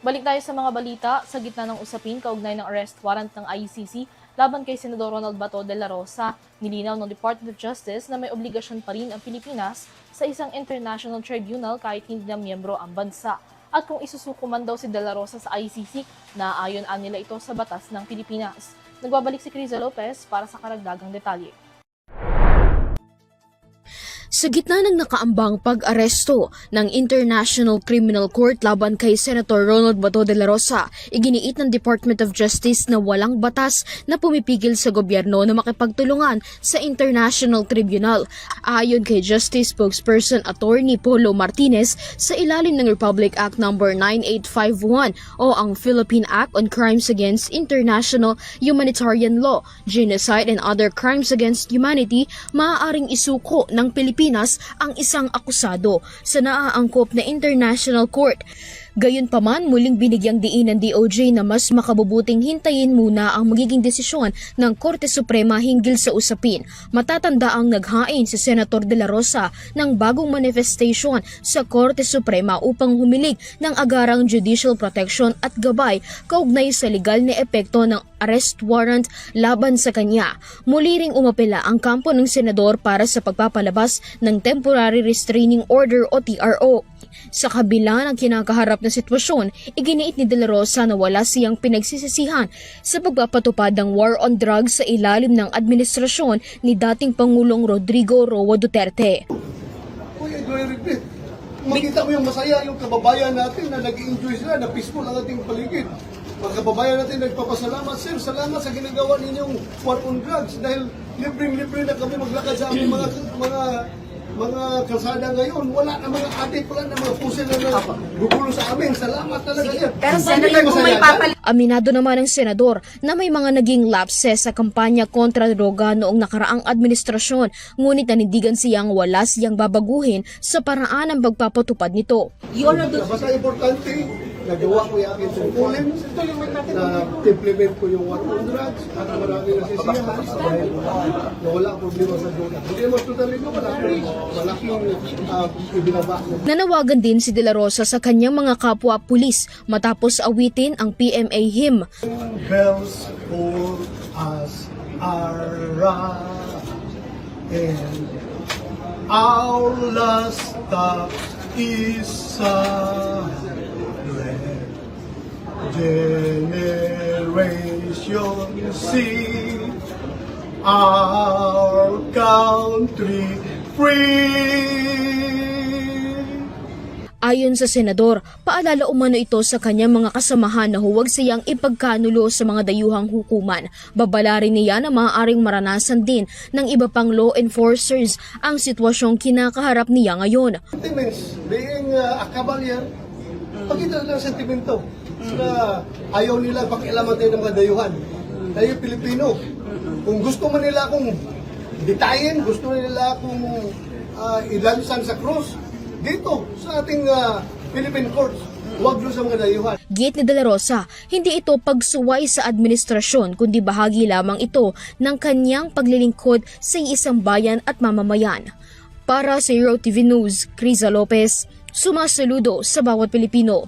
Balik tayo sa mga balita. Sa gitna ng usapin kaugnay ng arrest warrant ng ICC laban kay Senador Ronald Bato de la Rosa, nilinaw ng Department of Justice na may obligasyon pa rin ang Pilipinas sa isang international tribunal kahit hindi na miyembro ang bansa. At kung isusuko man daw si de la Rosa sa ICC, naaayon nila ito sa batas ng Pilipinas. Nagbabalik si Criza Lopez para sa karagdagang detalye. Sa gitna ng nakaambang pag-aresto ng International Criminal Court laban kay Senator Ronald Bato de la Rosa, iginiit ng Department of Justice na walang batas na pumipigil sa gobyerno na makipagtulungan sa International Tribunal. Ayon kay Justice Spokesperson Attorney Polo Martinez, sa ilalim ng Republic Act No. 9851 o ang Philippine Act on Crimes Against International Humanitarian Law, Genocide and Other Crimes Against Humanity, maaaring isuko ng Pilipinas ang isang akusado sa naaangkop na International Court. Gayunpaman, muling binigyang diin ng DOJ na mas makabubuting hintayin muna ang magiging desisyon ng Korte Suprema hinggil sa usapin. Matatanda ang naghain si Senator de la Rosa ng bagong manifestation sa Korte Suprema upang humilig ng agarang judicial protection at gabay kaugnay sa legal na epekto ng arrest warrant laban sa kanya. Muli ring umapela ang kampo ng senador para sa pagpapalabas ng Temporary Restraining Order o TRO. Sa kabila ng kinakaharap na sitwasyon, iginiit ni De La Rosa na wala siyang pinagsisisihan sa pagpapatupad ng war on drugs sa ilalim ng administrasyon ni dating Pangulong Rodrigo Roa Duterte. Kuya, do I regret? Makita mo yung masaya yung kababayan natin na nag-enjoy sila, na peaceful ang ating paligid. Mga kababayan natin nagpapasalamat, sir, salamat sa ginagawa ninyong war on drugs dahil libreng-libre na kami maglakad sa aming mga kalsada ngayon. Wala na mga adik, wala na mga pusin na gugulo sa amin. Salamat talaga yan. Pero Senator, kung may papalit... Aminado naman ng senador na may mga naging lapses sa kampanya kontra droga noong nakaraang administrasyon, ngunit nanindigan siyang wala siyang babaguhin sa paraan ng pagpapatupad nito. Basta importante, nagawa ko yung aking tungkulin na implement ko yung war on drugs at marami na sisiyahan na wala problema sa droga. Hindi naman totally na malaking ibinaba. Nanawagan din si De La Rosa sa kanyang mga kapwa pulis matapos awitin ang PMA hymn. Bells for us are right, and our last stop is silent. Generation see our country free. Ayon sa senador, paalala umano ito sa kanyang mga kasamahan na huwag siyang ipagkanulo sa mga dayuhang hukuman. Babala rin niya na maaaring maranasan din ng iba pang law enforcers ang sitwasyong kinakaharap niya ngayon. Sentiments, being a cavalier, pakita ng sentimento na ayaw nila pakialaman tayo ng mga dayuhan. Tayo Pilipino. Kung gusto man nila akong detayin, gusto nila akong ilansan sa krus, dito sa ating Philippine courts, huwag doon sa mga dayuhan. Git ni De La Rosa, hindi ito pagsuway sa administrasyon kundi bahagi lamang ito ng kanyang paglilingkod sa isang bayan at mamamayan. Para sa Euro TV News, Criza Lopez, sumasaludo sa bawat Pilipino.